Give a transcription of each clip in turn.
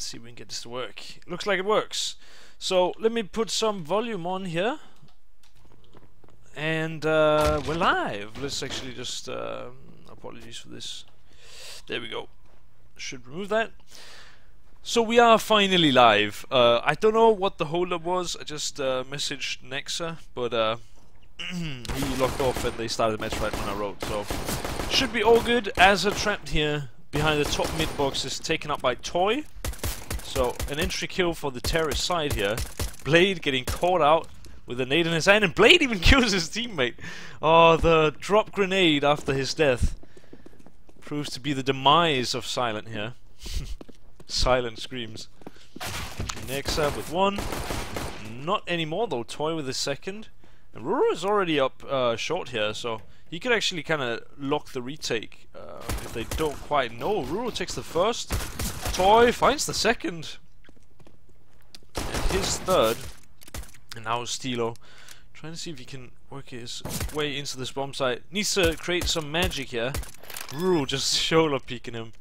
Let's see if we can get this to work. Looks like it works. So let me put some volume on here. And we're live. Let's actually just apologies for this. There we go. Should remove that. So we are finally live. I don't know what the holdup was. I just messaged Nexa, but he locked off and they started the match right when I wrote. So should be all good. Azza trapped here behind the top mid box is taken up by Toy. So an entry kill for the terrorist side here. Blade getting caught out with a nade in his hand, and Blade even kills his teammate. Oh, the drop grenade after his death proves to be the demise of Silent here. Silent screams. Nexa with one. Not anymore though. Toy with a second. And Ruru is already up short here, so he could actually kind of lock the retake if they don't quite know. Ruru takes the first. Toy finds the second. And his third. And now Stilo trying to see if he can work his way into this bomb site. Needs to create some magic here. Ruru just shoulder peeking him.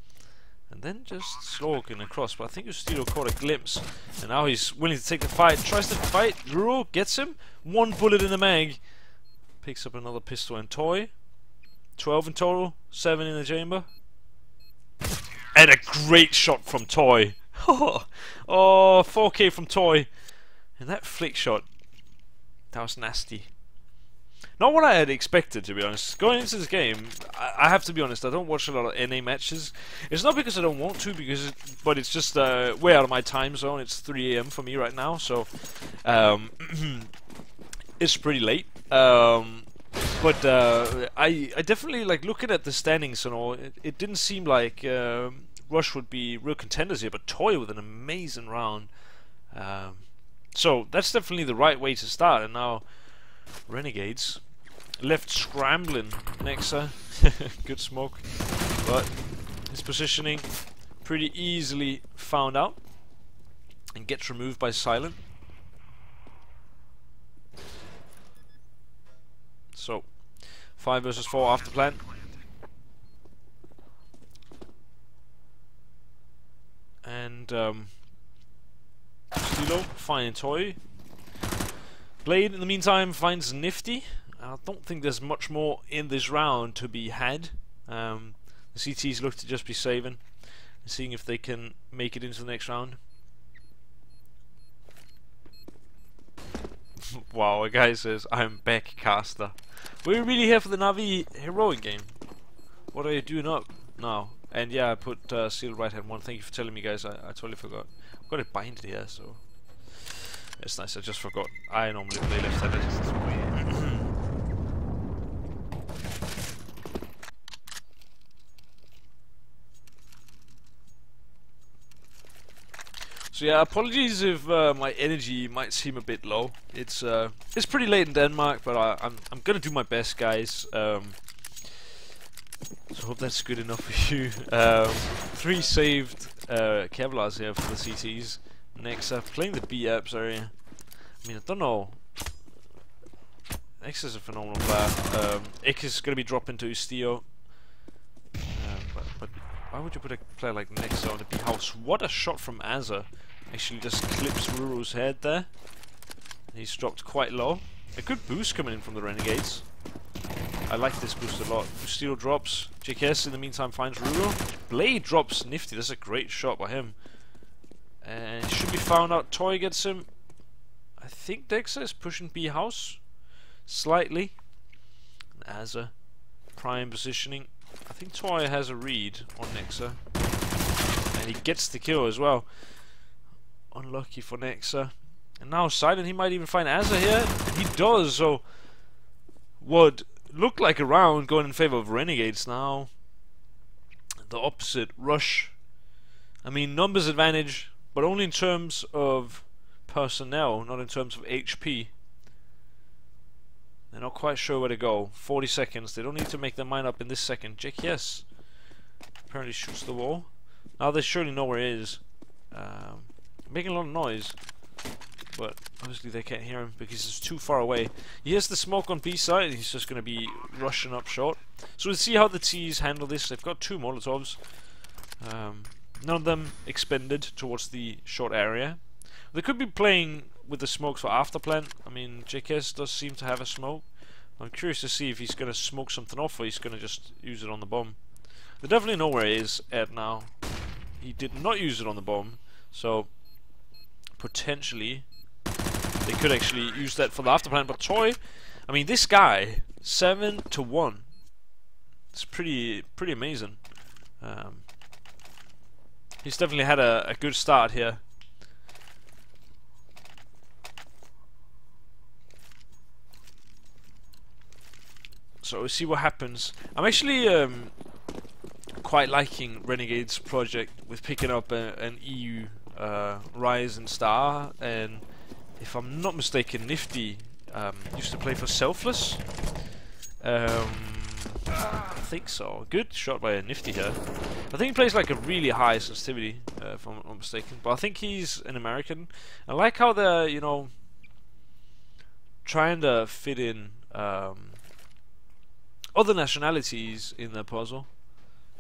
And then just slogging across. But I think Stilo caught a glimpse. And now he's willing to take the fight. Tries to fight. Ruru gets him. One bullet in the mag. Picks up another pistol and Toy. 12 in total. 7 in the chamber. And a great shot from Toy. Oh, 4K from Toy. And that flick shot, that was nasty. Not what I had expected, to be honest. Going into this game, I have to be honest, I don't watch a lot of NA matches. It's not because I don't want to, but it's just way out of my time zone. It's 3 AM for me right now, so it's pretty late. But I definitely, like, looking at the standings and all, it didn't seem like Rush would be real contenders here, but Toy with an amazing round. So that's definitely the right way to start. And now Renegades left scrambling. Nexa, good smoke, but his positioning pretty easily found out and gets removed by Silent. So 5 versus 4 after plan. And Stilo finding Toy. Blade in the meantime finds Nifty. I don't think there's much more in this round to be had. The CTs look to just be saving and seeing if they can make it into the next round. Wow, a guy says, "I'm back, caster." We're really here for the Navi heroic game. What are you doing up now? And yeah, I put seal right hand 1. Thank you for telling me, guys. I totally forgot. I've got it binded here, so it's nice. I just forgot. I normally play left-handed. So yeah, apologies if my energy might seem a bit low. It's pretty late in Denmark, but I'm gonna do my best, guys. So hope that's good enough for you. 3 saved Kevlars here for the CTs. Nexa playing the B apps area. I mean, I don't know. Nexa is a phenomenal player. X is gonna be dropping to Stio. But why would you put a player like Nexa on the B house? What a shot from Azza! Actually, just clips Ruru's head there. He's dropped quite low. A good boost coming in from the Renegades. I like this boost a lot. Steel drops. JKS in the meantime finds Ruru. Blade drops Nifty. That's a great shot by him. And he should be found out. Toy gets him. I think Dexa is pushing B house slightly. Azza prime positioning. I think Toy has a read on Nexa. And he gets the kill as well. Unlucky for Nexa. And now Silent, he might even find Azza here. And he does, so would look like a round going in favor of Renegades now. The opposite, Rush. I mean, numbers advantage, but only in terms of personnel, not in terms of HP. They're not quite sure where to go. 40 seconds. They don't need to make their mind up in this second. JKS apparently shoots the wall. Now they surely know where it is. Making a lot of noise, but obviously they can't hear him because it's too far away. He has the smoke on B side. He's just going to be rushing up short. So we'll see how the T's handle this. They've got 2 Molotovs. None of them expended towards the short area. They could be playing with the smokes for after plant. I mean, JKS does seem to have a smoke. I'm curious to see if he's going to smoke something off or he's going to just use it on the bomb. They definitely know where he is at now. He did not use it on the bomb, so potentially they could actually use that for the after plant. But Toy, I mean, this guy 7-1. It's pretty amazing. He's definitely had a good start here. So we'll see what happens. I'm actually quite liking Renegades project with picking up an EU Rise and Star, and if I'm not mistaken, Nifty used to play for Selfless. I think so. Good shot by a Nifty here. I think he plays like a really high sensitivity, if I'm not mistaken. But I think he's an American. I like how they're, you know, trying to fit in other nationalities in the puzzle.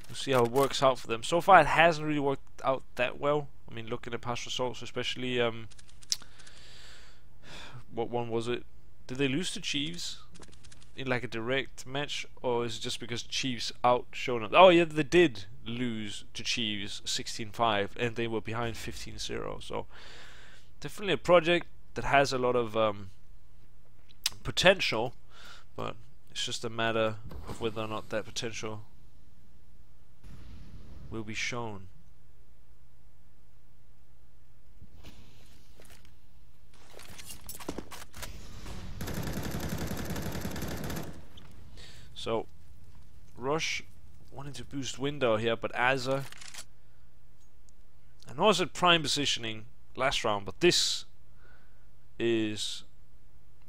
We'll see how it works out for them. So far, it hasn't really worked out that well. I mean, looking at past results, especially what one was it? Did they lose to Chiefs in like a direct match, or is it just because Chiefs outshone them? Oh yeah, they did lose to Chiefs 16-5, and they were behind 15-0. So definitely a project that has a lot of potential, but it's just a matter of whether or not that potential will be shown. So Rush wanted to boost window here, but Azza, I know I said prime positioning last round, but this is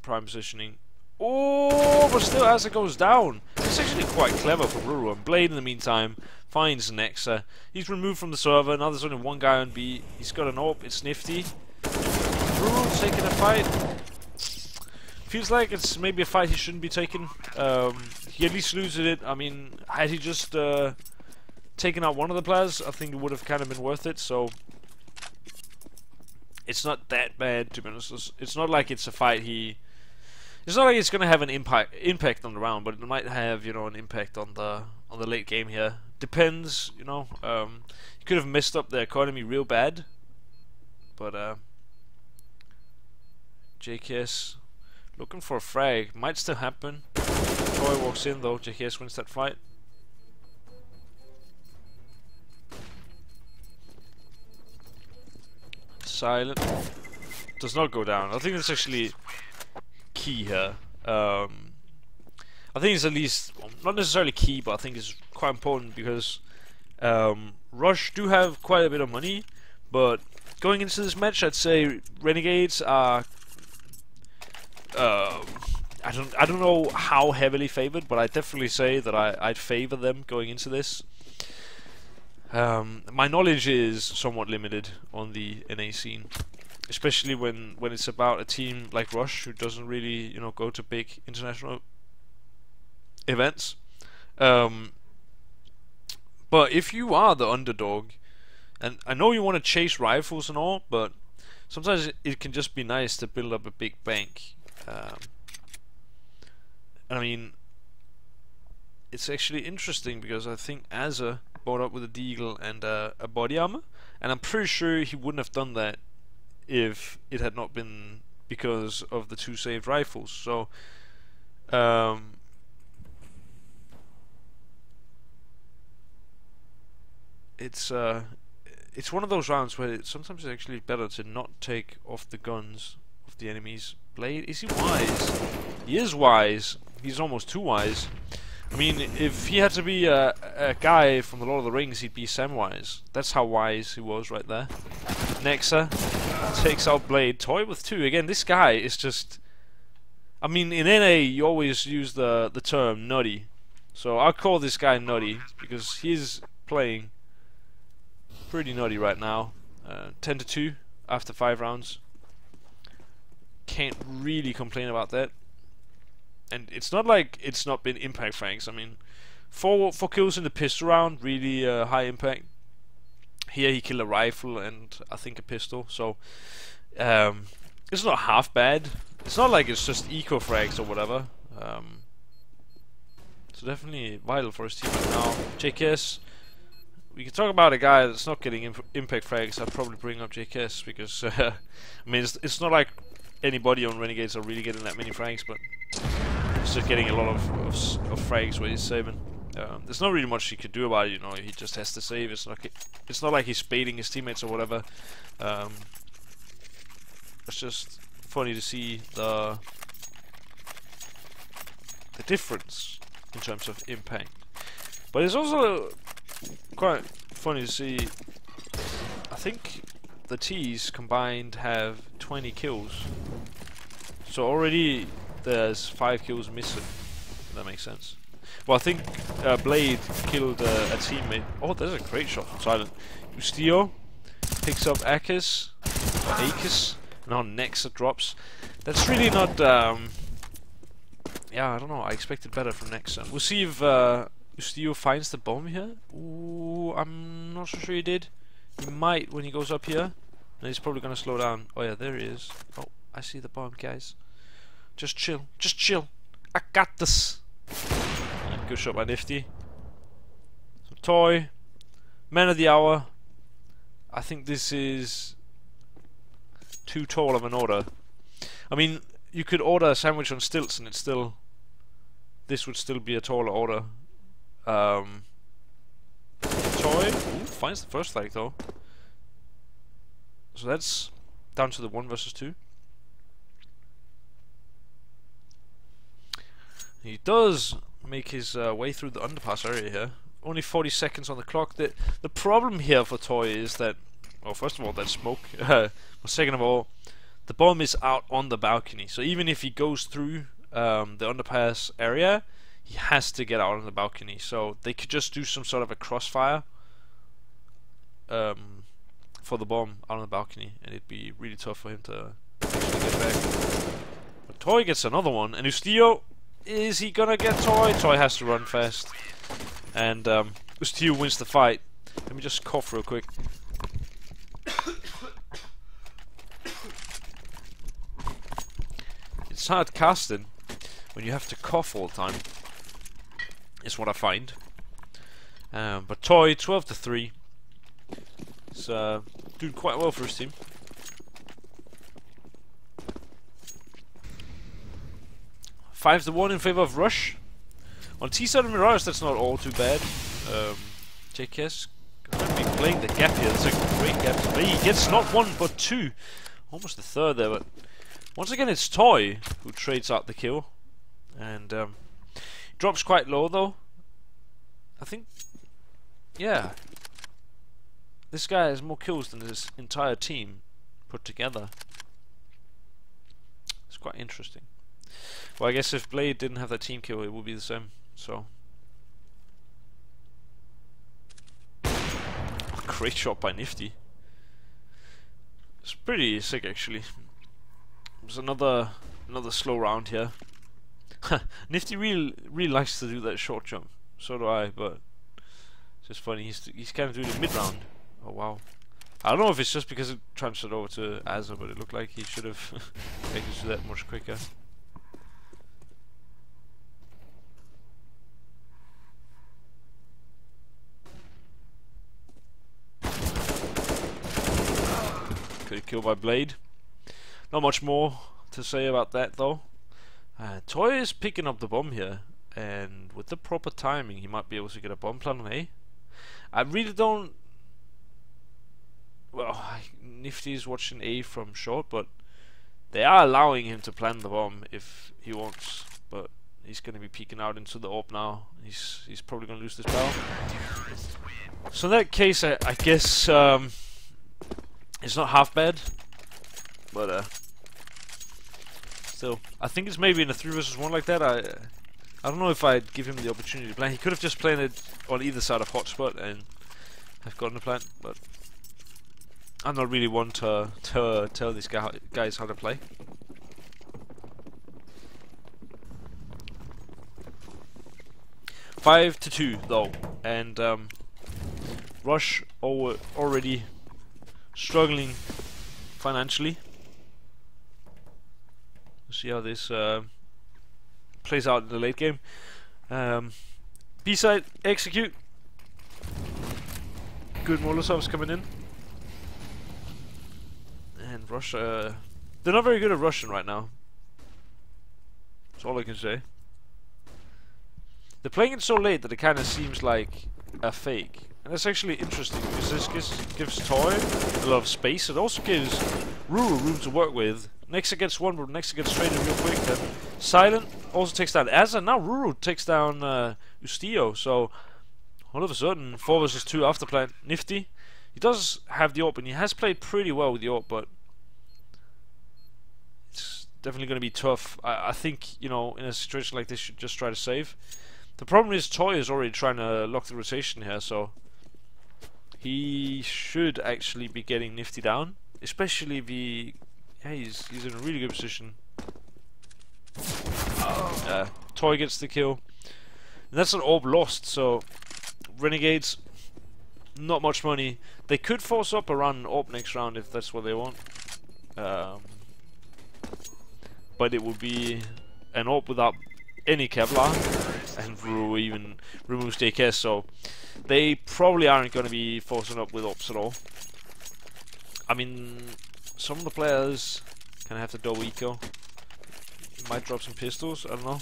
prime positioning. Oh, but still Azza goes down. It's actually quite clever for Ruru. And Blade in the meantime finds Nexa. He's removed from the server. Now there's only one guy on B. He's got an AWP. It's Nifty. Ruru taking a fight. Feels like it's maybe a fight he shouldn't be taking. He at least loses it. I mean, had he just taken out one of the players, I think it would have kind of been worth it. So it's not that bad, to be honest. It's not like it's a fight he. It's not like it's going to have an impact on the round, but it might have, you know, an impact on the late game here. Depends, you know. He could have messed up the economy real bad, but JKS looking for a frag. Might still happen. Troy walks in though. JKS wins that fight. Silent. Does not go down. I think that's actually key here. I think it's at least, well, not necessarily key, but I think it's quite important because Rush do have quite a bit of money, but going into this match, I'd say Renegades are I don't know how heavily favored, but I definitely say that I'd favor them going into this. My knowledge is somewhat limited on the NA scene, especially when it's about a team like Rush who doesn't really, you know, go to big international events. But if you are the underdog, and I know you want to chase rifles and all, but sometimes it can just be nice to build up a big bank. I mean, it's actually interesting because I think Azza bought up with a deagle and a body armor, and I'm pretty sure he wouldn't have done that if it had not been because of the 2 saved rifles. So it's one of those rounds where sometimes it's actually better to not take off the guns of the enemies. Blade, is he wise? He is wise. He's almost too wise. I mean, if he had to be a guy from the Lord of the Rings, he'd be Samwise. That's how wise he was right there. Nexa takes out Blade. Toy with 2. Again, this guy is just... I mean, in NA, you always use the term nutty. So I'll call this guy nutty because he's playing pretty nutty right now. 10-2 after 5 rounds. Can't really complain about that. And it's not like it's not been impact frags. I mean, 4 kills in the pistol round, really high impact. Here he killed a rifle and I think a pistol, so it's not half bad. It's not like it's just eco frags or whatever. So definitely vital for his team right now. JKS, we can talk about a guy that's not getting impact frags. I'd probably bring up JKS because I mean it's not like anybody on Renegades are really getting that many frags, but he's just getting a lot of frags where he's saving. There's not really much he could do about it, you know. He just has to save. It's not like he's baiting his teammates or whatever. It's just funny to see the difference in terms of impact. But it's also quite funny to see. I think the T's combined have 20 kills, so already there's 5 kills missing. If that makes sense. Well, I think Blade killed a teammate. Oh, there's a great shot from Silent. Ustio picks up Akis, or Akis. Now Nexa drops. That's really not. Yeah, I don't know. I expected better from Nexa. We'll see if Ustio finds the bomb here. Ooh, I'm not so sure he did. He might when he goes up here. And he's probably gonna slow down. Oh yeah, there he is. Oh, I see the bomb, guys. Just chill. Just chill. I got this. Good shot by Nifty. So Toy, man of the hour. I think this is too tall of an order. I mean, you could order a sandwich on stilts and it's still, this would still be a taller order. Toy, ooh, finds the first flag though. So that's down to the 1 versus 2. He does make his way through the underpass area here. Only 40 seconds on the clock. The problem here for Toy is that, well, first of all, that smoke. But second of all, the bomb is out on the balcony. So even if he goes through the underpass area, he has to get out on the balcony. So they could just do some sort of a crossfire for the bomb out on the balcony, and it'd be really tough for him to actually get back. But Toy gets another one, and Ustio, is he gonna get Toy? Toy has to run fast, and Ustio wins the fight. Let me just cough real quick. It's hard casting when you have to cough all the time, is what I find. But Toy, 12-3. It's doing quite well for his team. Five to 1 in favor of Rush. On T side of Mirage, that's not all too bad. JKS going to be playing the gap here. That's a great gap to play. He gets not 1 but 2. Almost the third there, but once again it's Toy who trades out the kill. And drops quite low though. I think, yeah, this guy has more kills than his entire team put together. It's quite interesting. Well, I guess if Blade didn't have that team kill, it would be the same. So, great shot by Nifty. It's pretty sick, actually. It was another slow round here. Nifty really likes to do that short jump. So do I, but it's just funny. He's kind of doing it mid round. Oh wow! I don't know if it's just because it transferred over to Azza, but it looked like he should have made it do that much quicker. Good kill by Blade. Not much more to say about that though. Toy is picking up the bomb here, and with the proper timing he might be able to get a bomb plant on A. I really don't. Well, Nifty is watching A from short, but they are allowing him to plant the bomb if he wants. But he's going to be peeking out into the AWP now. He's probably going to lose this battle. So in that case, I guess it's not half bad, but still, I think it's maybe in a 3 versus 1 like that. I don't know if I'd give him the opportunity to plant. He could have just planted on either side of hotspot and have gotten a plant, but I'm not really one to tell these guys how to play. (5-2) though, and Rush already struggling financially. We'll see how this plays out in the late game. B-side, execute. Good Molotovs coming in. And Rush, they're not very good at Russian right now. That's all I can say. They're playing it so late that it kind of seems like a fake. And that's actually interesting because this gives Toy a lot of space. It also gives Ruru room to work with. Nexa gets one, but Nexa gets traded real quick. Then Silent also takes down Asa. Now Ruru takes down Ustio. So all of a sudden, 4 versus 2 after plant. Nifty. He does have the AWP, and he has played pretty well with the AWP, but it's definitely going to be tough. I think, you know, in a situation like this, you should just try to save. The problem is Toy is already trying to lock the rotation here, so he should actually be getting Nifty down, especially if he... Yeah, he's in a really good position. Toy gets the kill. And that's an AWP lost, so Renegades, not much money. They could force up around an AWP next round if that's what they want. But it would be an AWP without any Kevlar, and Ruru even removes DKS, so they probably aren't going to be forcing up with AWPs at all. I mean, some of the players kind of have to double eco. He might drop some pistols, I don't know.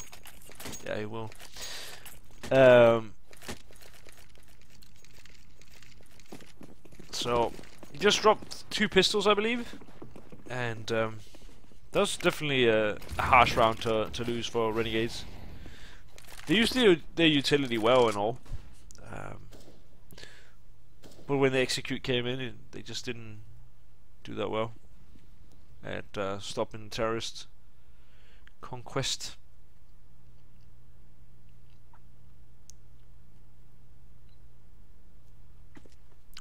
Yeah, he will. So he just dropped 2 pistols, I believe, and that was definitely a harsh round to lose for Renegades. They used their utility well and all, but when the execute came in, they just didn't do that well at stopping terrorist conquest.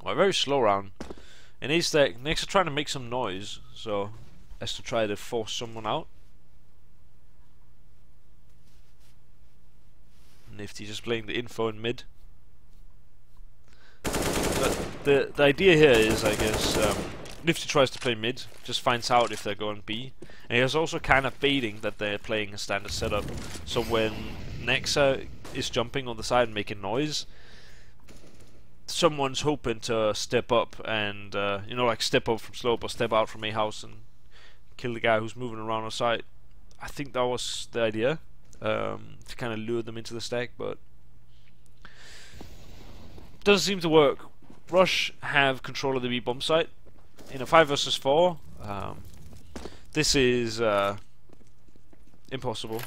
Well, a very slow round. And A-Stack, next are trying to make some noise, so as to try to force someone out. Nifty just playing the info in mid. But the idea here is, I guess, Nifty tries to play mid, just finds out if they're going B, and he's also kind of baiting that they're playing a standard setup. So when Nexa is jumping on the side and making noise, someone's hoping to step up and, you know, like step up from slope or step out from a house and kill the guy who's moving around on site. I think that was the idea, to kind of lure them into the stack, but doesn't seem to work. Rush have control of the B bomb site in a 5 versus 4. This is impossible.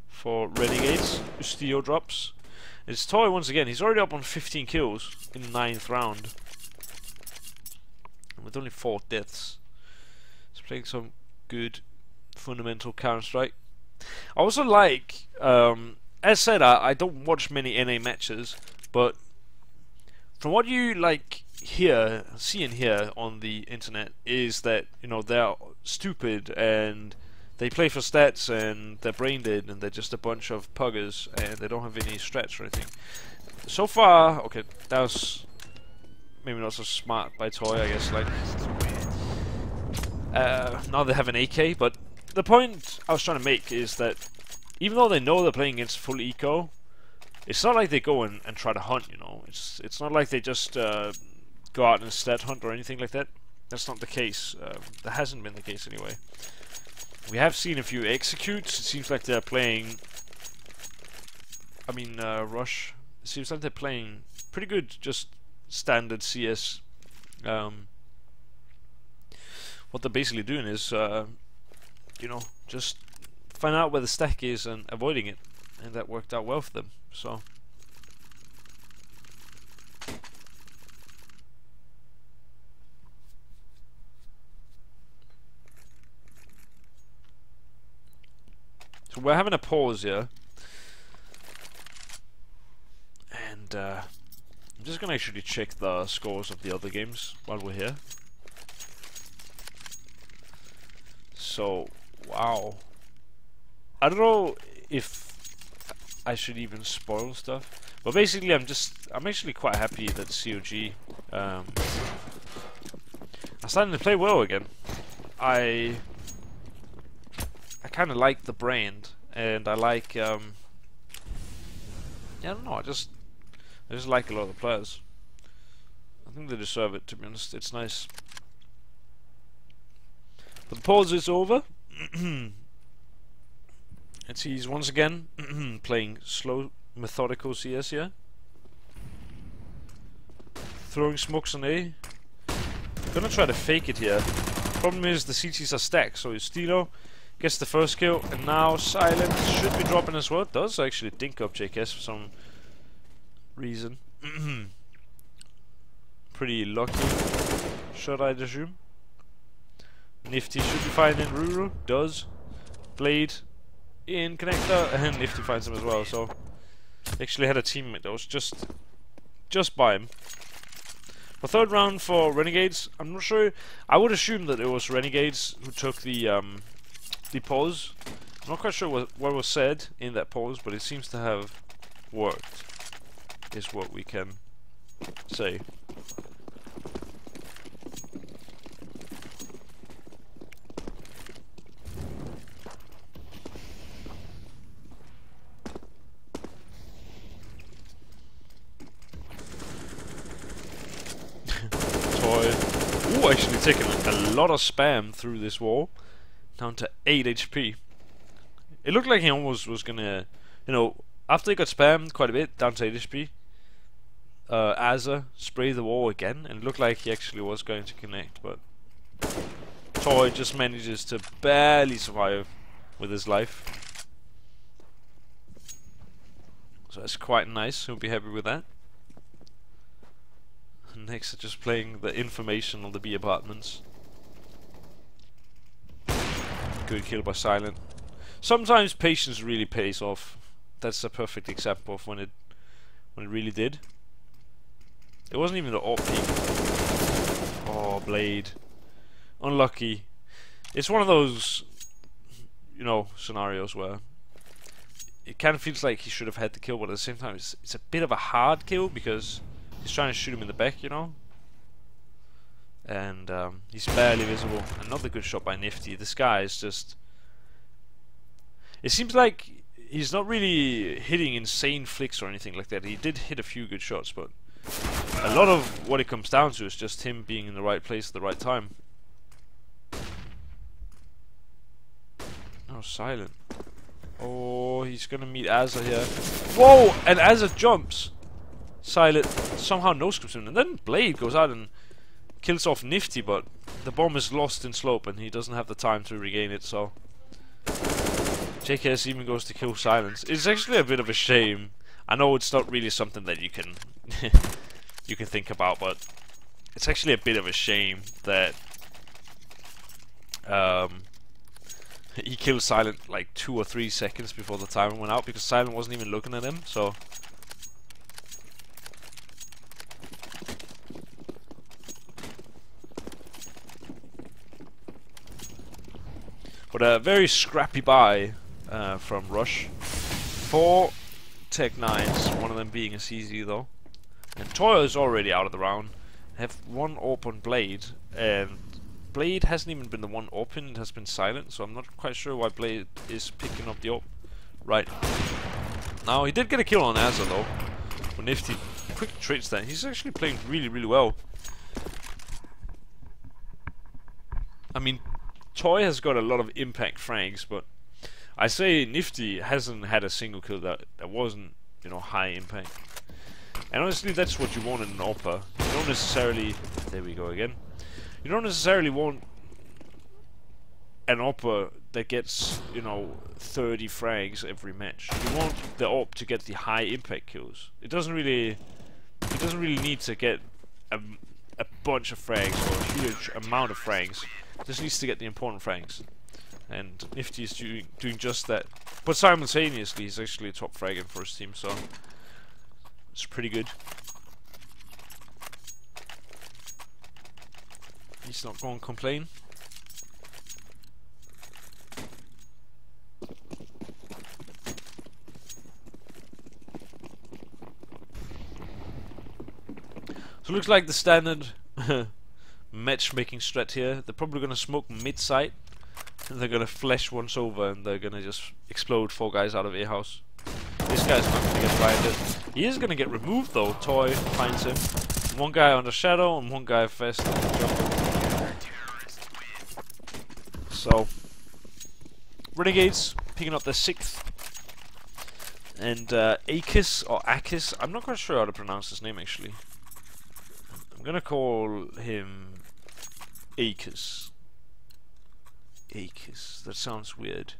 For Renegades, Ustio drops. It's Toy once again. He's already up on 15 kills in the 9th round, with only 4 deaths. He's playing some good fundamental Counter-Strike. I also like, as said, I don't watch many NA matches, but from what you like see and hear on the internet is that, you know, they're stupid and they play for stats and they're brain dead and they're just a bunch of puggers and they don't have any strats or anything. So far, okay, that was maybe not so smart by Toy, I guess. Like, now they have an AK, but the point I was trying to make is that even though they know they're playing against full eco, it's not like they go and try to hunt, you know. It's not like they just go out and stat hunt or anything like that. That's not the case. That hasn't been the case anyway. We have seen a few executes. It seems like they're playing... I mean, Rush. It seems like they're playing pretty good, just standard CS. What they're basically doing is, you know, just find out where the stack is and avoiding it. And that worked out well for them, so... So we're having a pause here. And, I'm just gonna actually check the scores of the other games while we're here. So, wow. I don't know if I should even spoil stuff, but basically I'm actually quite happy that COG are starting to play well again. I kind of like the brand, and I like yeah, I don't know, I just like a lot of the players. I think they deserve it, to be honest. It's nice. But the pause is over. And he's once again playing slow, methodical CS here. Throwing smokes on A. Gonna try to fake it here. Problem is the CTs are stacked, so Stilo gets the first kill, and now Silent should be dropping as well. It does actually dink up JKS for some reason. Pretty lucky shot, I'd assume. Nifty should be finding Ruru. Does. Blade in connector, and Nifty finds him as well. So actually had a teammate that was just by him. The third round for Renegades. I'm not sure. I would assume that it was Renegades who took the pause. I'm not quite sure what was said in that pause, but it seems to have worked, is what we can say. Ooh, actually taking a lot of spam through this wall, down to 8 HP. It looked like he almost was gonna, you know, after he got spammed quite a bit, down to 8 HP, Azza sprayed the wall again, and it looked like he actually was going to connect, but Toy just manages to barely survive with his life. So that's quite nice, he'll be happy with that. Next, just playing the information on the B apartments. Good kill by Silent. Sometimes patience really pays off. That's a perfect example of when it really did. It wasn't even the AWP peak. Oh, Blade. Unlucky. It's one of those, you know, scenarios where it kind of feels like he should have had the kill, but at the same time it's a bit of a hard kill because he's trying to shoot him in the back, you know? And he's barely visible. Another good shot by Nifty. This guy is just... It seems like he's not really hitting insane flicks or anything like that. He did hit a few good shots, but a lot of what it comes down to is just him being in the right place at the right time. Oh, Silent. Oh, he's gonna meet Azza here. Whoa! And Azza jumps! Silent somehow no-scopes him, and then Blade goes out and kills off Nifty, but the bomb is lost in slope and he doesn't have the time to regain it, so JKS even goes to kill Silence. It's actually a bit of a shame. I know it's not really something that you can you can think about, but it's actually a bit of a shame that he killed Silent like 2 or 3 seconds before the timer went out, because Silent wasn't even looking at him, so but a very scrappy buy from Rush. 4 Tech 9s, one of them being a CZ though. And Toyo is already out of the round. Have 1 AWP on Blade, and Blade hasn't even been the one open, it has been Silent, so I'm not quite sure why Blade is picking up the AWP right now. He did get a kill on Azza though. When Nifty quick trades that. He's actually playing really, really well. I mean, Toy has got a lot of impact frags, but I say Nifty hasn't had a single kill that wasn't, you know, high impact. And honestly, that's what you want in an AWPer. You don't necessarily... There we go again. You don't necessarily want an AWPer that gets, you know, 30 frags every match. You want the AWP to get the high impact kills. It doesn't really need to get a bunch of frags or a huge amount of frags. It just needs to get the important frags. And Nifty is doing just that. But simultaneously, he's actually a top fragger for his team, so it's pretty good. He's not going to complain. So it looks like the standard matchmaking strat here. They're probably gonna smoke mid-site, and they're gonna flash once over, and they're gonna just explode 4 guys out of A house. This guy's not gonna get blinded. He is gonna get removed though. Toy finds him. 1 guy under shadow and 1 guy fast on the jungle. So Renegades picking up their 6th. And Akis or Akis, I'm not quite sure how to pronounce his name actually. I'm gonna call him Akis. Akis, that sounds weird.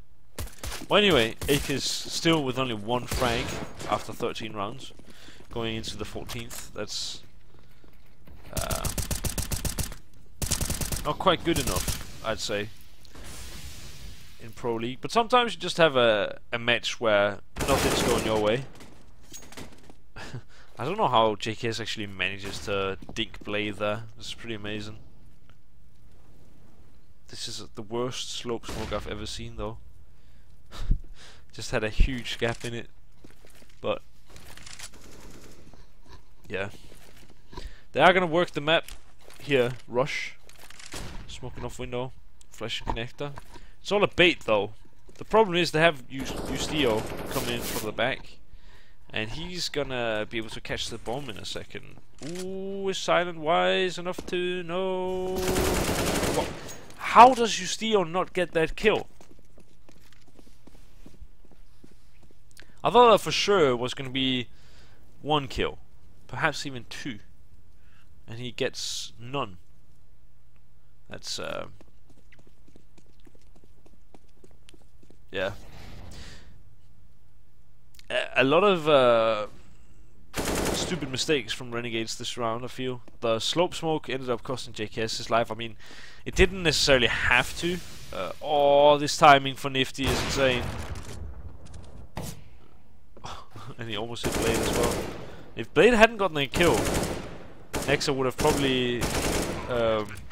Well, anyway, Akis still with only 1 frag after 13 rounds, going into the 14th. That's not quite good enough, I'd say, in Pro League. But sometimes you just have a match where nothing's going your way. I don't know how JKS actually manages to dink Blade there. This is pretty amazing. This is the worst slope smoke I've ever seen though. Just had a huge gap in it. But yeah, they are gonna work the map here. Rush, smoking off window, flashing connector. It's all a bait though. The problem is they have Ustio coming in from the back, and he's gonna be able to catch the bomb in a second. Ooh, is Silent wise enough to know? What? How does Ustio not get that kill? I thought that for sure was gonna be 1 kill, perhaps even 2, and he gets none. That's yeah. A lot of stupid mistakes from Renegades this round, I feel. The slope smoke ended up costing JKS his life. I mean, it didn't necessarily have to. Oh, this timing for Nifty is insane. And he almost hit Blade as well. If Blade hadn't gotten a kill, Nexa would have probably,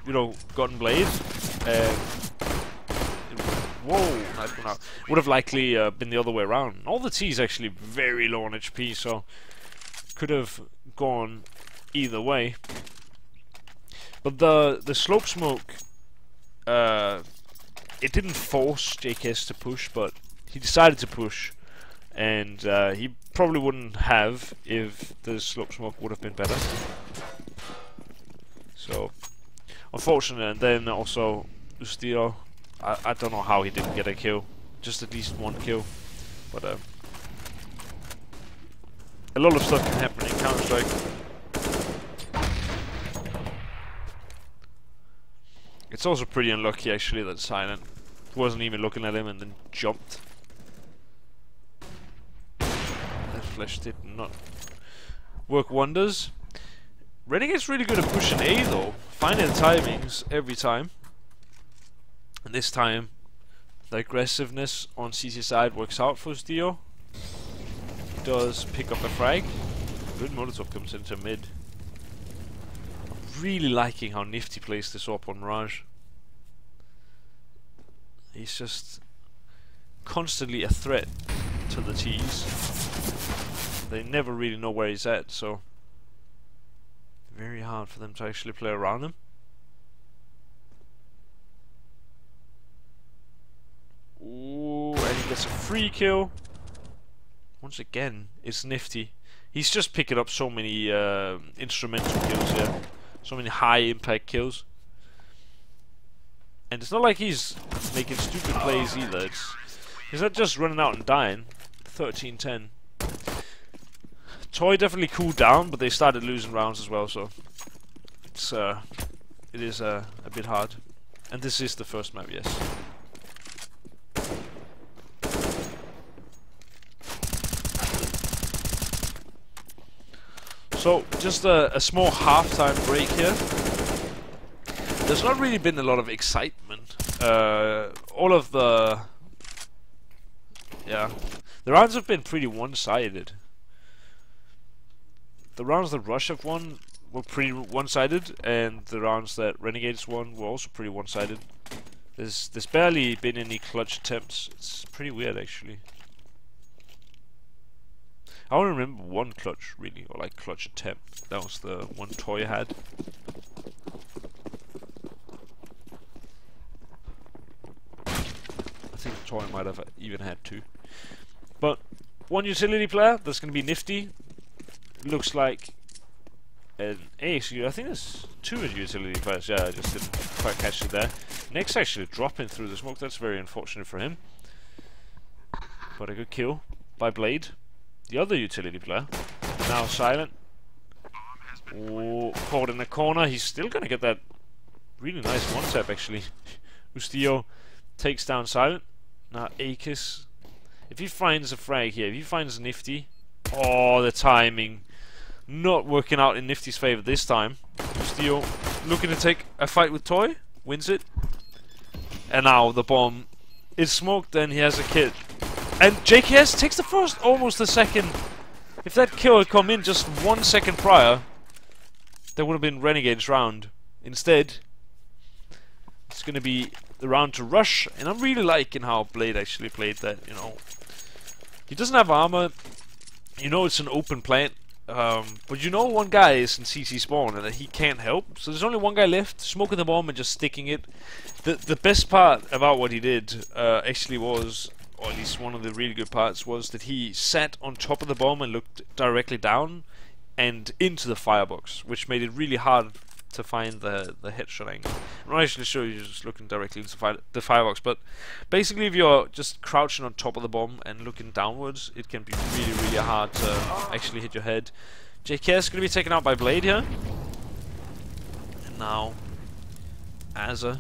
you know, gotten Blade. Whoa, nice one out. Would have likely been the other way around. All the T is actually very low on HP, so could have gone either way. But the slope smoke, it didn't force JKS to push, but he decided to push, and he probably wouldn't have if the slope smoke would have been better. So unfortunate. And then also Ustio, I don't know how he didn't get a kill, just at least 1 kill, but a lot of stuff can happen in Counter-Strike. It's also pretty unlucky actually that Silent wasn't even looking at him and then jumped. That flash did not work wonders. Renegade's really good at pushing A though, finding the timings every time. And this time, the aggressiveness on CC side works out for Ustio. Does pick up a frag. Good Molotov comes into mid. I'm really liking how Nifty plays this up on Mirage. He's just constantly a threat to the T's. They never really know where he's at, so very hard for them to actually play around him. Ooh, and he gets a free kill. Once again, it's Nifty. He's just picking up so many instrumental kills here. So many high impact kills. And it's not like he's making stupid plays either. He's not just running out and dying. 13-10. Toy definitely cooled down, but they started losing rounds as well, so it is a bit hard. And this is the first map, yes. So, just a small halftime break here. There's not really been a lot of excitement. All of the rounds have been pretty one-sided. The rounds that Rush have won were pretty one-sided, and the rounds that Renegades won were also pretty one-sided. There's barely been any clutch attempts. It's pretty weird, actually. I only remember one clutch, really, or like clutch attempt. That was the one Toy had. I think Toy might have even had two. But one utility player that's going to be nifty. Looks like an ace. I think there's two utility players. Yeah, I just didn't quite catch it there. Next actually dropping through the smoke. That's very unfortunate for him. But a good kill by Blade. The other utility player. Now silent. Oh, caught in the corner. He's still going to get that really nice one tap actually. Ustio takes down silent. Now Akis. If he finds a frag here, if he finds Nifty. Oh, the timing. Not working out in Nifty's favor this time. Ustio looking to take a fight with Toy. Wins it. And now the bomb is smoked and he has a kid. And JKS takes the first, almost the second. If that kill had come in just 1 second prior, there would have been Renegades round. Instead, it's going to be the round to rush. And I'm really liking how Blade actually played that, you know. He doesn't have armor. You know it's an open plant. But you know one guy is in CT spawn and that he can't help. So there's only one guy left, smoking the bomb and just sticking it. The best part about what he did actually was, or at least one of the really good parts, was that he sat on top of the bomb and looked directly down and into the firebox, which made it really hard to find the headshot angle. I'm not actually sure you're just looking directly into the firebox, but basically if you're just crouching on top of the bomb and looking downwards, it can be really, really hard to actually hit your head. JK is going to be taken out by Blade here. And now, Azza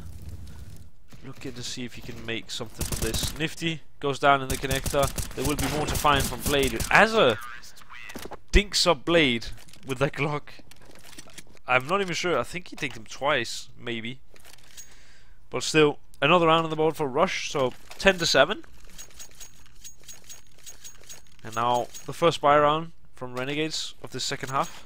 looking to see if he can make something from this. Nifty goes down in the connector. There will be more to find from Blade. Azza dinks up Blade with that Glock. I'm not even sure. I think he dinked him twice, maybe. But still, another round on the board for Rush. So 10-7. And now the first buy round from Renegades of this second half.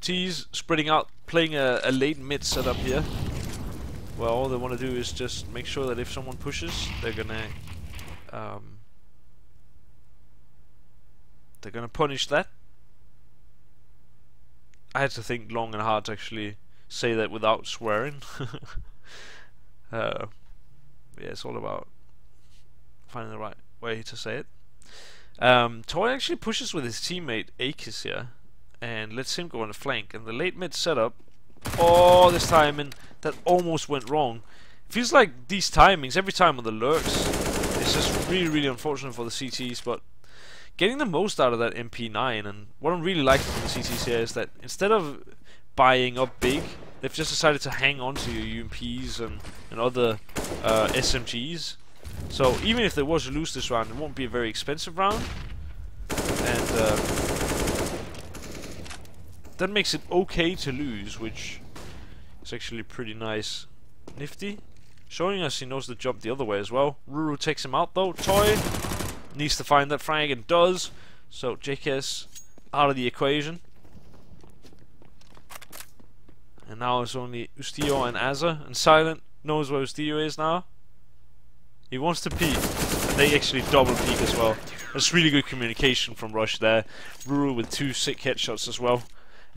T's spreading out, playing a late mid setup here. Well, all they want to do is just make sure that if someone pushes, they're gonna punish that. I had to think long and hard to actually say that without swearing. Yeah, it's all about finding the right way to say it. Toy actually pushes with his teammate Akis here and lets him go on the flank, and the late mid setup, oh, this timing that almost went wrong. It feels like these timings every time on the lurks, it's just really, really unfortunate for the CTs, but getting the most out of that MP9. And what I'm really liking from the CTs here is that instead of buying up big, they've just decided to hang on to your UMPs and other SMGs. So even if they was to lose this round, it won't be a very expensive round, and that makes it okay to lose, which is actually pretty nice. Nifty showing us he knows the job the other way as well. Ruru takes him out though. Toy needs to find that frag and does. So JKS out of the equation. And now it's only Ustio and Azza, and Silent knows where Ustio is now. He wants to peek, and they actually double peek as well. That's really good communication from Rush there. Ruru with 2 sick headshots as well.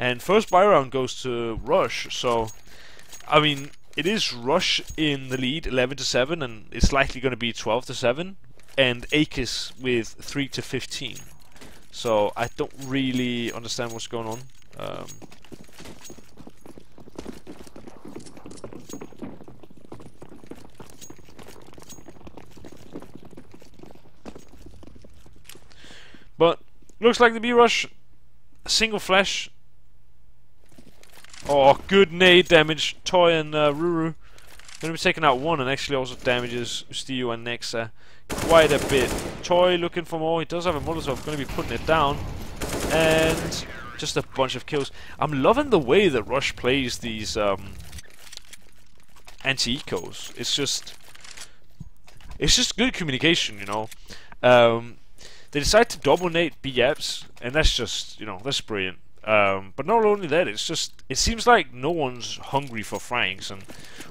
And first buy round goes to Rush, so I mean it is Rush in the lead 11-7, and it's likely going to be 12-7, and Akis with 3-15. So I don't really understand what's going on. But looks like the B Rush, a single flash. Oh, good nade damage. Toy and Ruru going to be taking out one, and actually also damages Ustio and Nexa quite a bit. Toy looking for more. He does have a Molotov, going to be putting it down, and just a bunch of kills. I'm loving the way that Rush plays these anti-ecos. It's just good communication, you know. They decide to dominate B-apps, and that's just, you know, that's brilliant. But not only that, it's just, it seems like no one's hungry for frags, and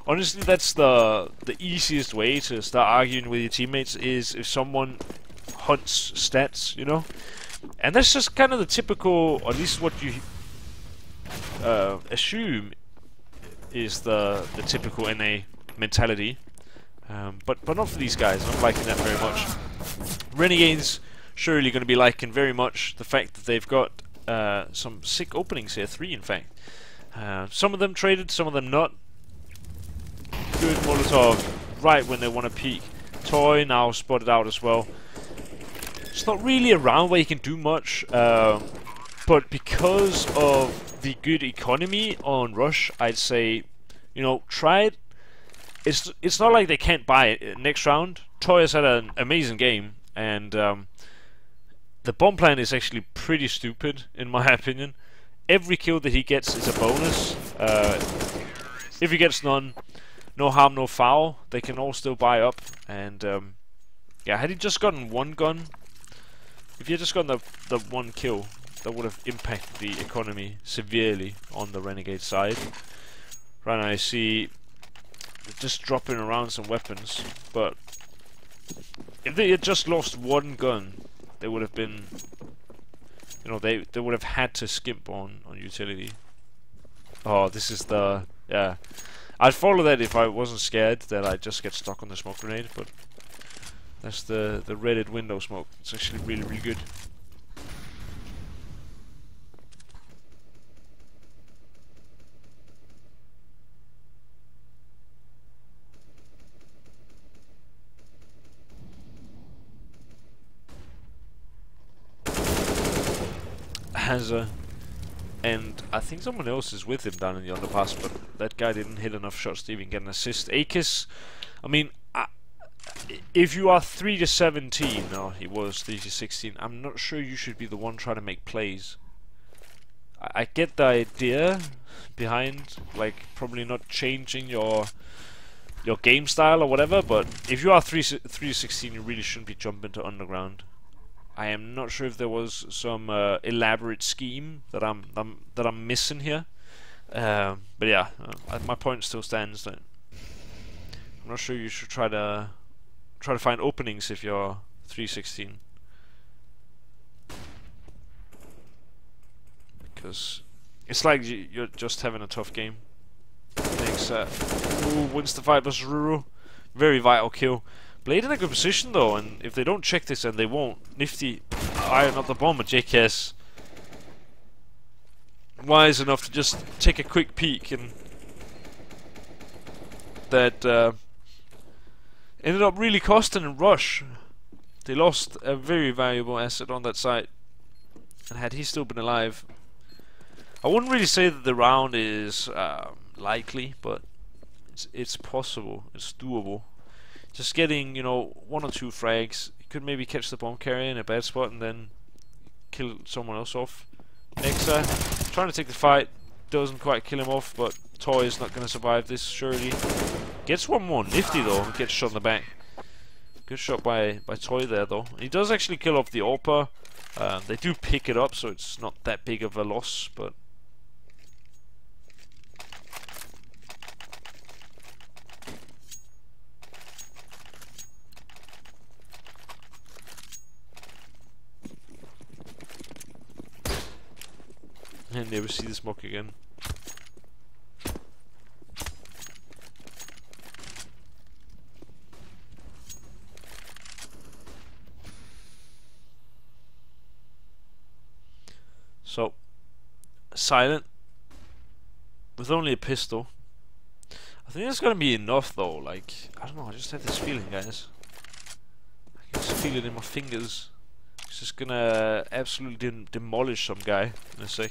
honestly that's the easiest way to start arguing with your teammates, is if someone hunts stats, you know? And that's just kind of the typical, or at least what you assume is the typical NA mentality. But not for these guys. I'm not liking that very much. Renegades surely going to be liking very much the fact that they've got some sick openings here, 3 in fact. Some of them traded, some of them not. Good Molotov right when they want to peek. Toy now spotted out as well. It's not really around where you can do much, but because of the good economy on Rush, I'd say, you know, try it. It's not like they can't buy it next round. Toy has had an amazing game, and the bomb plan is actually pretty stupid in my opinion. Every kill that he gets is a bonus. If he gets none, no harm, no foul. They can all still buy up, and yeah, had he just gotten one gun, if he had just gotten the one kill, that would have impacted the economy severely on the Renegade side. Right now I see they're just dropping around some weapons, but if they had just lost one gun, they would have been, you know, they would have had to skimp on utility. Oh, this is the, yeah. I'd follow that if I wasn't scared that I'd just get stuck on the smoke grenade, but that's the Reddit window smoke. It's actually really, really good. Hazza, and I think someone else is with him down in the underpass, but that guy didn't hit enough shots to even get an assist. Akis, I mean, if you are 3-17, no, he was 3-16, I'm not sure you should be the one trying to make plays. I get the idea behind, like, probably not changing your game style or whatever, but if you are 3-16, you really shouldn't be jumping to underground. I am not sure if there was some elaborate scheme that I'm missing here, but yeah, my point still stands. That I'm not sure you should try to find openings if you're 3-16, because it's like you're just having a tough game. Next, wins the fight versus Ruru, very vital kill. Blade in a good position though, and if they don't check this, and they won't, Nifty iron up the bomb at JKS. Wise enough to just take a quick peek, and that ended up really costing in Rush. They lost a very valuable asset on that site, and had he still been alive, I wouldn't really say that the round is likely, but it's possible, it's doable. Just getting, you know, 1 or 2 frags, you could maybe catch the bomb carrier in a bad spot and then kill someone else off. Nexa trying to take the fight, doesn't quite kill him off, but Toy is not going to survive this surely. Gets one more. Nifty though, and gets shot in the back. Good shot by Toy there though. He does actually kill off the AWPer. They do pick it up, so it's not that big of a loss, but and never see the smoke again. So, silent with only a pistol. I think that's gonna be enough though. Like, I don't know, I just have this feeling, guys. I can just feel it in my fingers. He's just gonna absolutely demolish some guy in a sec.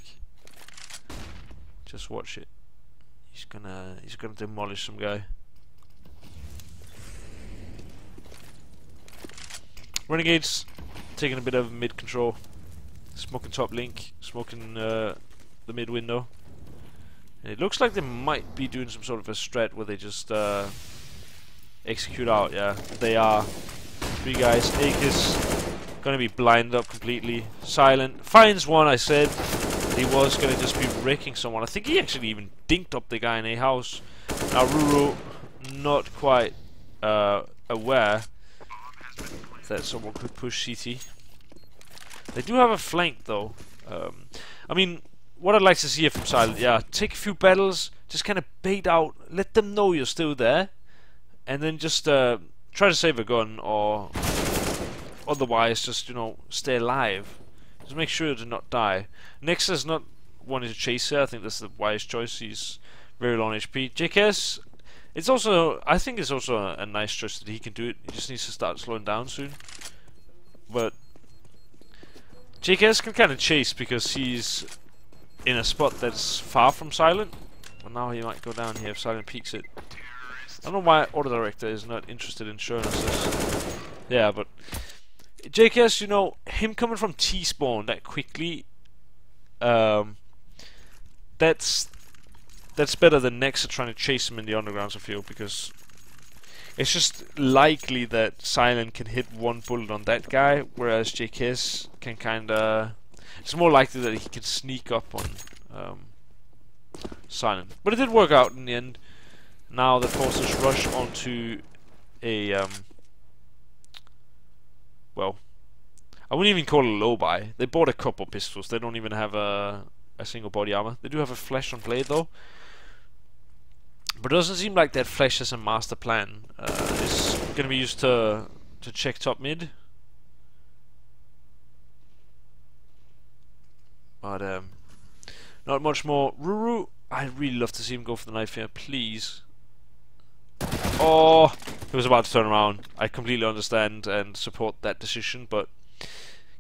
Just watch it. He's gonna demolish some guy. Renegades taking a bit of mid control. Smoking top link, smoking the mid window. And it looks like they might be doing some sort of a strat where they just execute out. Yeah, they are. 3 guys. Akis Gonna be blinded up completely. Silent finds one. I said he was gonna just be wrecking someone. I think he actually even dinked up the guy in a house. Now Ruru not quite aware that someone could push CT. They do have a flank though. I mean, what I'd like to see from Silent, yeah, take a few battles, just kind of bait out, let them know you're still there, and then just try to save a gun, or otherwise just, you know, stay alive. Just make sure to not die. Nex is not wanting to chase her. I think that's the wise choice. He's very low on HP. JKS, it's also, I think it's also a nice choice that he can do it. He just needs to start slowing down soon. But JKS can kind of chase because he's in a spot that's far from Silent. But now he might go down here if Silent peeks it. I don't know why Auto Director is not interested in showing us this. Yeah, but JKS, you know, him coming from T-spawn that quickly, that's better than Nexa trying to chase him in the undergrounds, I feel, because it's just likely that Silent can hit one bullet on that guy, whereas JKS can kinda, it's more likely that he can sneak up on Silent. But it did work out in the end. Now the forces rush onto a well, I wouldn't even call it a low buy. They bought a couple pistols. They don't even have a single body armor. They do have a flash on blade though, but it doesn't seem like that flash has a master plan. It's gonna be used to check top mid, but not much more. Ruru, I'd really love to see him go for the knife here, please. Oh, he was about to turn around. I completely understand and support that decision, but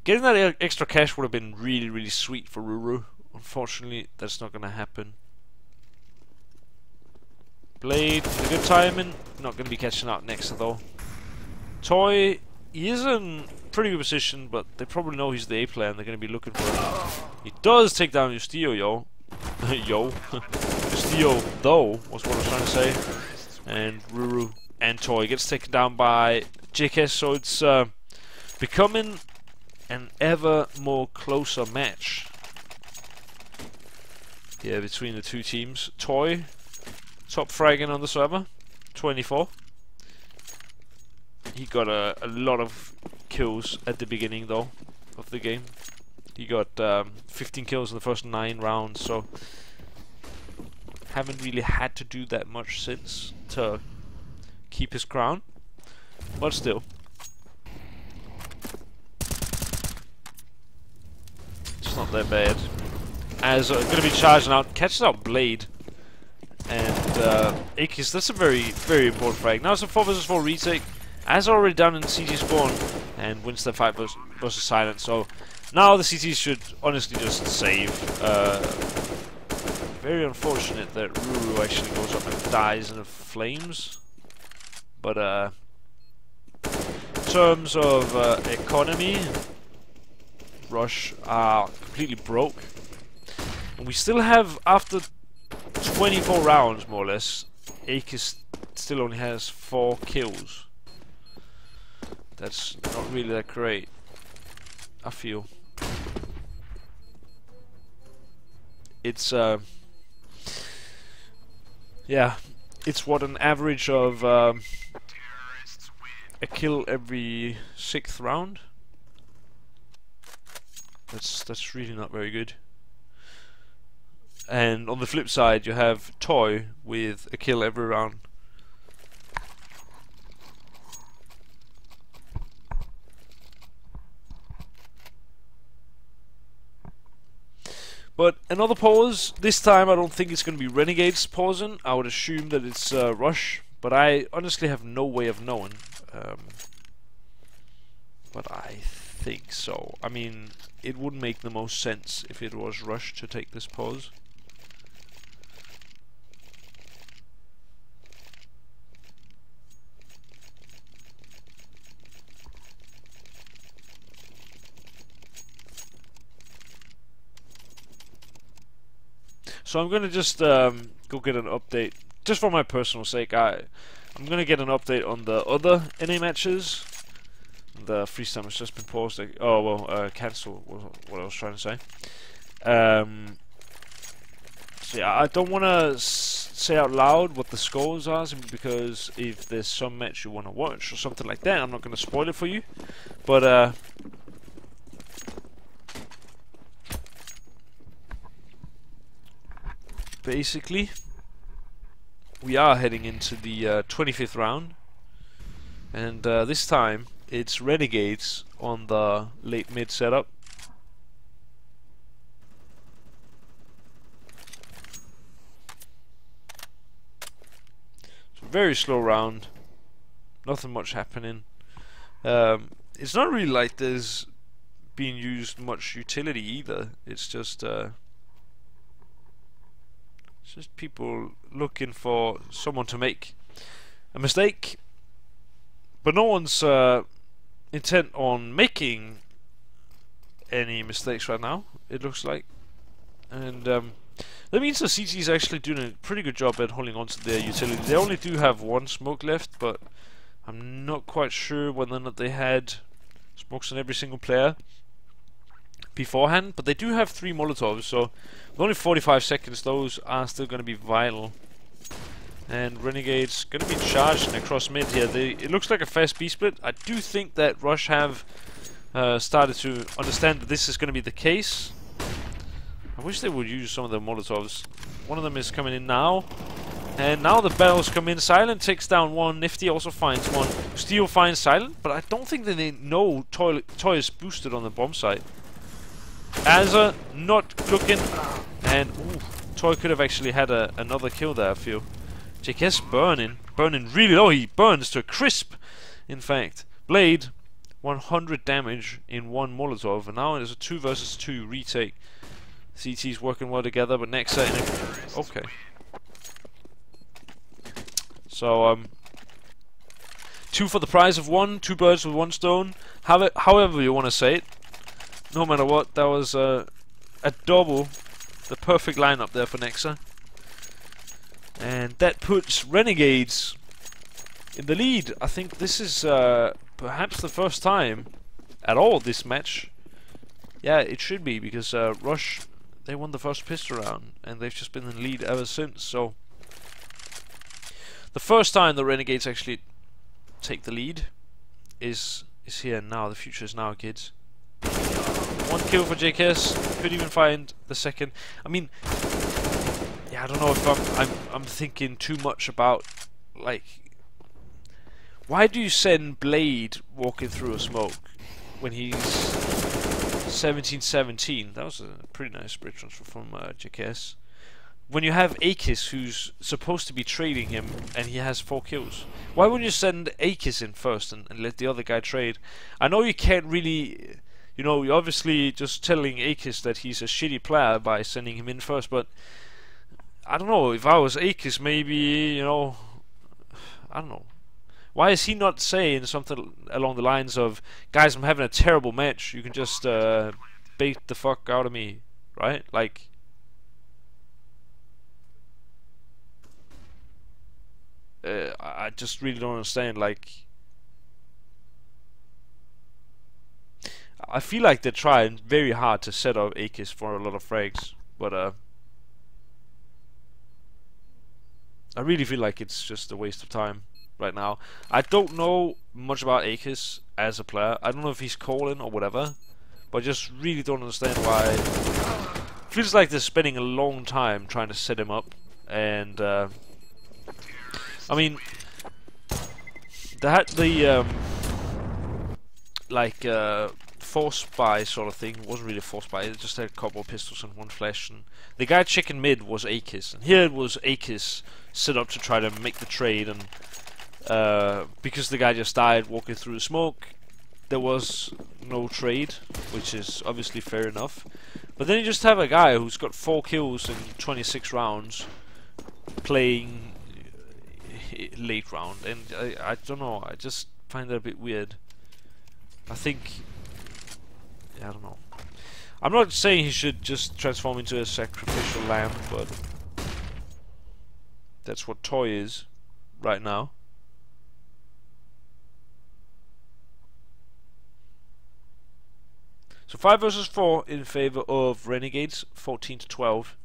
getting that extra cash would have been really, really sweet for Ruru. Unfortunately, that's not going to happen. Blade, a good timing. Not going to be catching out next though. Toy, he is in pretty good position, but they probably know he's the A player and they're going to be looking for him. He does take down Justillo, yo. Yo. Justillo, though, was what I was trying to say. And Ruru and Toy gets taken down by JKS, so it's becoming an ever more closer match here between the two teams. Toy, top fragging on the server, 24. He got a lot of kills at the beginning though of the game. He got 15 kills in the first 9 rounds, so haven't really had to do that much since to keep his crown, but still. It's not that bad. As going to be charging out, catches out Blade, and Akis, that's a very, very important frag. Now it's a 4 vs 4 retake, as already done in CT spawn, and wins the fight versus Silent, so now the CT should honestly just save. Very unfortunate that Ruru actually goes up and dies in the flames. But in terms of economy, Rush are completely broke. And we still have, after 24 rounds more or less, Akis still only has 4 kills. That's not really that great, I feel. It's yeah, it's what, an average of a kill every 6th round. That's really not very good. And on the flip side, you have Toy with a kill every round. But another pause. This time I don't think it's going to be Renegades pausing. I would assume that it's Rush, but I honestly have no way of knowing. But I think so. I mean, it would make the most sense if it was Rush to take this pause. So I'm gonna just go get an update, just for my personal sake. I'm gonna get an update on the other NA matches. The freeze time has just been paused. Oh well, cancel was what I was trying to say. So yeah, I don't want to say out loud what the scores are, simply because if there's some match you want to watch or something like that, I'm not going to spoil it for you. But basically, we are heading into the 25th round, and this time it's Renegades on the late mid setup. Very slow round, nothing much happening. It's not really like there's being used much utility either. It's just people looking for someone to make a mistake, but no one's intent on making any mistakes right now, it looks like. And that means the CT is actually doing a pretty good job at holding on to their utility. They only do have one smoke left, but I'm not quite sure whether or not they had smokes on every single player beforehand. But they do have 3 Molotovs, so with only 45 seconds, those are still going to be vital. And Renegades going to be charging across mid here. It looks like a fast B-split. I do think that Rush have started to understand that this is going to be the case. I wish they would use some of the Molotovs. One of them is coming in now. And now the battles come in. Silent takes down one. Nifty also finds one. Steel finds Silent, but I don't think that they know Toy is boosted on the bomb site. Azza not looking. And ooh, Toy could have actually had another kill there, I feel. JKS burning really low. He burns to a crisp, in fact. Blade, 100 damage in 1 Molotov. And now it is a 2 versus 2 retake. CT's working well together, but Nexa in a... Okay. So, 2 for the price of 1, 2 birds with 1 stone. However you want to say it. No matter what, that was a double. The perfect lineup there for Nexa. And that puts Renegades in the lead. I think this is perhaps the first time at all this match. Yeah, it should be, because Rush... They won the first pistol round, and they've just been in the lead ever since. So, the first time the Renegades actually take the lead is here now. The future is now, kids. 1 kill for JKS. Could even find the second. I mean, yeah, I don't know if I'm thinking too much about, like, why do you send Blade walking through a smoke when he's 17-17. That was a pretty nice bridge transfer from JKS. When you have Akis, who's supposed to be trading him, and he has 4 kills, why wouldn't you send Akis in first and let the other guy trade? I know you can't really, you know, you're obviously just telling Akis that he's a shitty player by sending him in first, but I don't know, if I was Akis, maybe, you know, I don't know. Why is he not saying something along the lines of, guys, I'm having a terrible match, you can just bait the fuck out of me, right? Like, I just really don't understand. Like, I feel like they're trying very hard to set up Akis for a lot of frags, but I really feel like it's just a waste of time right now. I don't know much about Akis as a player. I don't know if he's calling or whatever, but I just really don't understand why. Feels like they're spending a long time trying to set him up, and I mean, they had the force buy sort of thing. It wasn't really a force buy. It just had a couple of pistols and 1 flash. And the guy checking mid was Akis, and here it was Akis set up to try to make the trade. And because the guy just died walking through the smoke, there was no trade, which is obviously fair enough. But then you just have a guy who's got 4 kills in 26 rounds playing late round, and I don't know, I just find that a bit weird. I think, yeah, I don't know. I'm not saying he should just transform into a sacrificial lamb, but that's what Toy is right now. So 5 versus 4 in favor of Renegades, 14 to 12.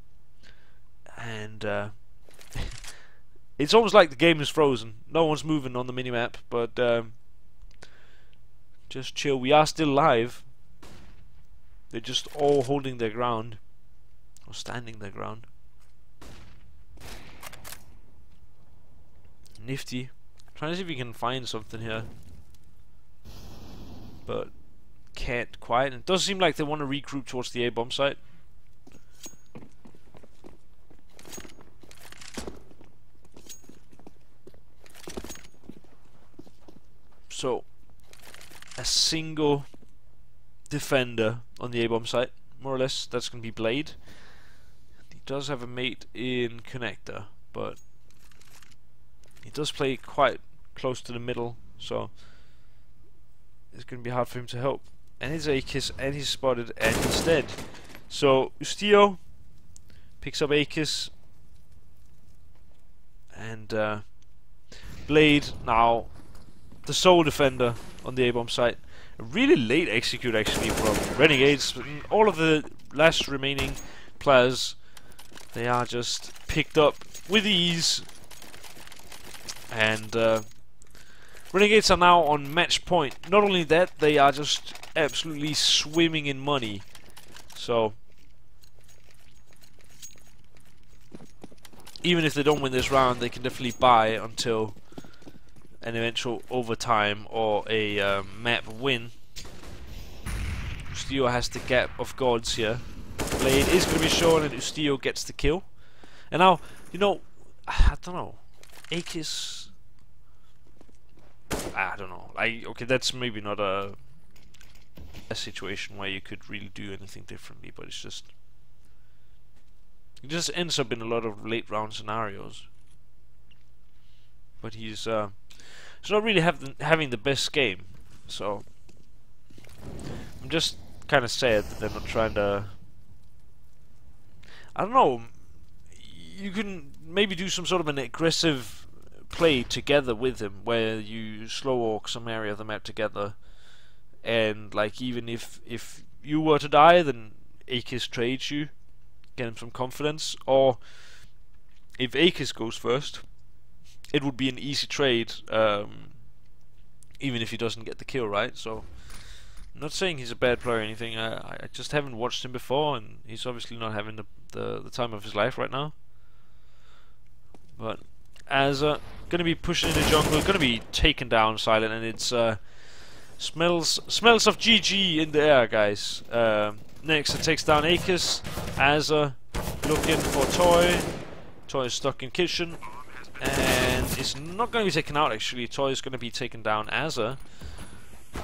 And it's almost like the game is frozen. No one's moving on the minimap, but just chill. We are still live. They're just all holding their ground. Or standing their ground. Nifty. Trying to see if we can find something here. But can't quite. It does seem like they want to regroup towards the A-bomb site. So, a single defender on the A-bomb site, more or less. That's going to be Blade. He does have a mate in Connector, but he does play quite close to the middle, so it's going to be hard for him to help. And he's Aegis, and he's spotted, and he's dead. So, Ustio picks up Aegis, and Blade now the sole defender on the A-bomb site. A really late execute actually from Renegades. All of the last remaining players, they are just picked up with ease. And Renegades are now on match point. Not only that, they are just absolutely swimming in money. So even if they don't win this round, they can definitely buy until an eventual overtime or a map win. Ustio has the gap of gods here. Blade is going to be shown, and Ustio gets the kill. And now, you know, I don't know, Aegis, I don't know. Okay, that's maybe not a situation where you could really do anything differently, but it's just, it just ends up in a lot of late round scenarios. But he's not really having the best game, so I'm just kind of sad that they're not trying to, I don't know, you can maybe do some sort of an aggressive play together with him, where you slow walk some area of the map together, and like even if you were to die, then Aegis trades you, get him some confidence, or if Aegis goes first, it would be an easy trade, even if he doesn't get the kill, right? So, I'm not saying he's a bad player or anything. I just haven't watched him before, and he's obviously not having the time of his life right now. But as gonna be pushing into jungle, gonna be taken down silent, and it's smells of GG in the air, guys. Next, takes down Aegis. Azza looking for Toy. Toy is stuck in kitchen. And it's not going to be taken out actually. Toy is going to be taken down as a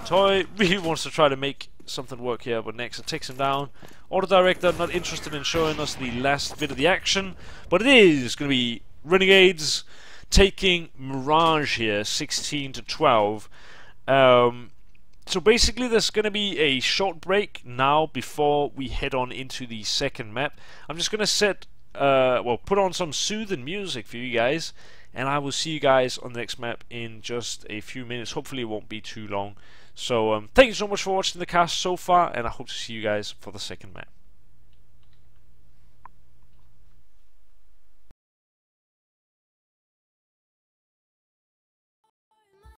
Toy really wants to try to make something work here, but Nexa takes him down. Auto Director not interested in showing us the last bit of the action, but it is going to be Renegades taking Mirage here, 16 to 12. So basically there's going to be a short break now before we head on into the second map. I'm just going to set put on some soothing music for you guys, and I will see you guys on the next map in just a few minutes. Hopefully it won't be too long. So thank you so much for watching the cast so far, and I hope to see you guys for the second map.